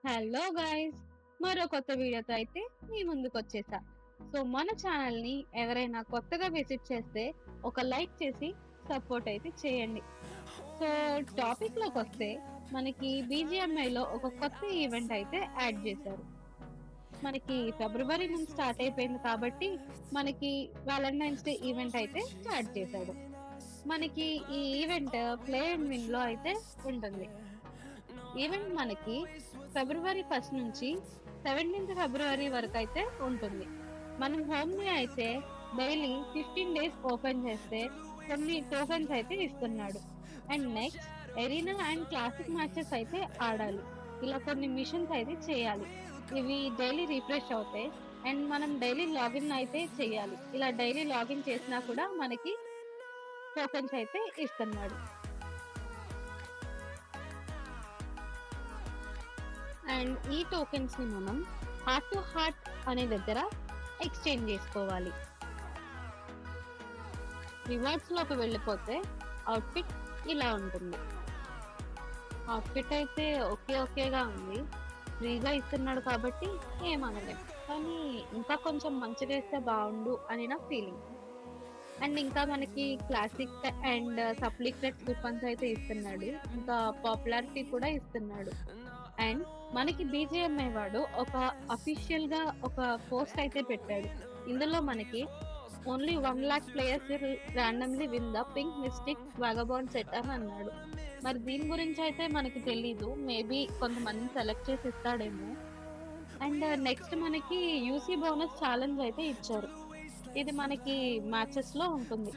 Hello guys, మరో కొత్త వీడియోతో అయితే మీ ముందుకు వచ్చేసా. సో మన ఛానల్ ని ఎవరైనా కొత్తగా విజిట్ చేస్తే ఒక లైక్ చేసి సపోర్ట్ అయితే చేయండి. సో టాపిక్ లోకి వస్తే మనకి BGMI లో ఒక కొత్త ఈవెంట్ అయితే యాడ్ చేశారు. మనకి ఫిబ్రవరి నుంచి స్టార్ట్ అయిపోయింది కాబట్టి మనకి వ్యాలంటైన్స్ డే ఈవెంట్ అయితే స్టార్ట్ చేశాడు. మనకి ఈ ఈవెంట్ ప్లే అండ్ విన్ లో అయితే ఉంటుంది. ఈవెంట్ మనకి ఫిబ్రవరి 1 నుంచి 17 ఫిబ్రవరి వరకు అయితే ఉంటుంది. మనం హోమ్ ని అయితే డైలీ 15 డేస్ ఓపెన్ చేస్తే కొన్ని టోకెన్స్ అయితే ఇస్తున్నాడు. And next arena and classic matches అయితే ఆడాలి. ఇలా కొన్ని మిషన్స్ అయితే చేయాలి. ఇవి డైలీ రిఫ్రెష్ అవుతాయి. అండ్ మనం డైలీ లాగిన్ అయితే చేయాలి. ఇలా డైలీ లాగిన్ చేసినా కూడా మనకి టోకెన్స్ అయితే ఇస్తున్నాడు. అండ్ ఈ టోకెన్స్ ని మనం హార్ట్ టు హార్ట్ అనే దగ్గర ఎక్స్చేంజ్ చేసుకోవాలి. రివార్డ్స్ లోకి వెళ్ళిపోతే అవుట్ఫిట్ ఇలా ఉంటుంది. అవుట్ఫిట్ అయితే ఓకేగా ఉంది. ఫ్రీగా ఇస్తున్నాడు కాబట్టి ఏమనలేం, కానీ ఇంకా కొంచెం మంచిగా ఇస్తే బాగుండు అని నా ఫీలింగ్. అండ్ ఇంకా మనకి క్లాసిక్ అండ్ సప్లిక్రెట్ కూపన్స్ అయితే ఇస్తున్నాడు. ఇంకా పాపులారిటీ కూడా ఇస్తున్నాడు. అండ్ మనకి BGMI వాడు ఒక అఫీషియల్ గా ఒక పోస్ట్ అయితే పెట్టాడు. ఇందులో మనకి only 1 lakh players randomly win the pink mystic vagabond set అని అన్నాడు. మరి దీని గురించి అయితే మనకి తెలీదు. మేబీ కొంతమంది సెలెక్ట్ చేసి ఇస్తాడేమో. అండ్ నెక్స్ట్ మనకి యూసీ బోనస్ ఛాలెంజ్ అయితే ఇచ్చారు. ఇది మనకి మ్యాచెస్ లో ఉంటుంది.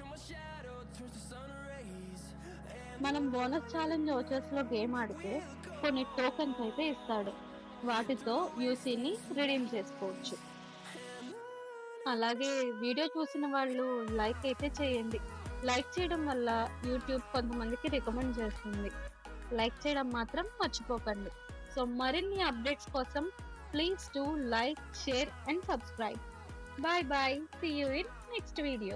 మనం బోనస్ ఛాలెంజ్ వచ్చేస్ లో గేమ్ ఆడితే కొన్ని టోకెన్స్ అయితే ఇస్తాడు. వాటితో యూసీని రిడీమ్ చేసుకోవచ్చు. అలాగే వీడియో చూసిన వాళ్ళు లైక్ అయితే చేయండి. లైక్ చేయడం వల్ల యూట్యూబ్ కొంతమందికి రికమెండ్ చేస్తుంది. లైక్ చేయడం మాత్రం మర్చిపోకండి. సో మరిన్ని అప్డేట్స్ కోసం please do like, share and subscribe. Bye bye. See you in next video.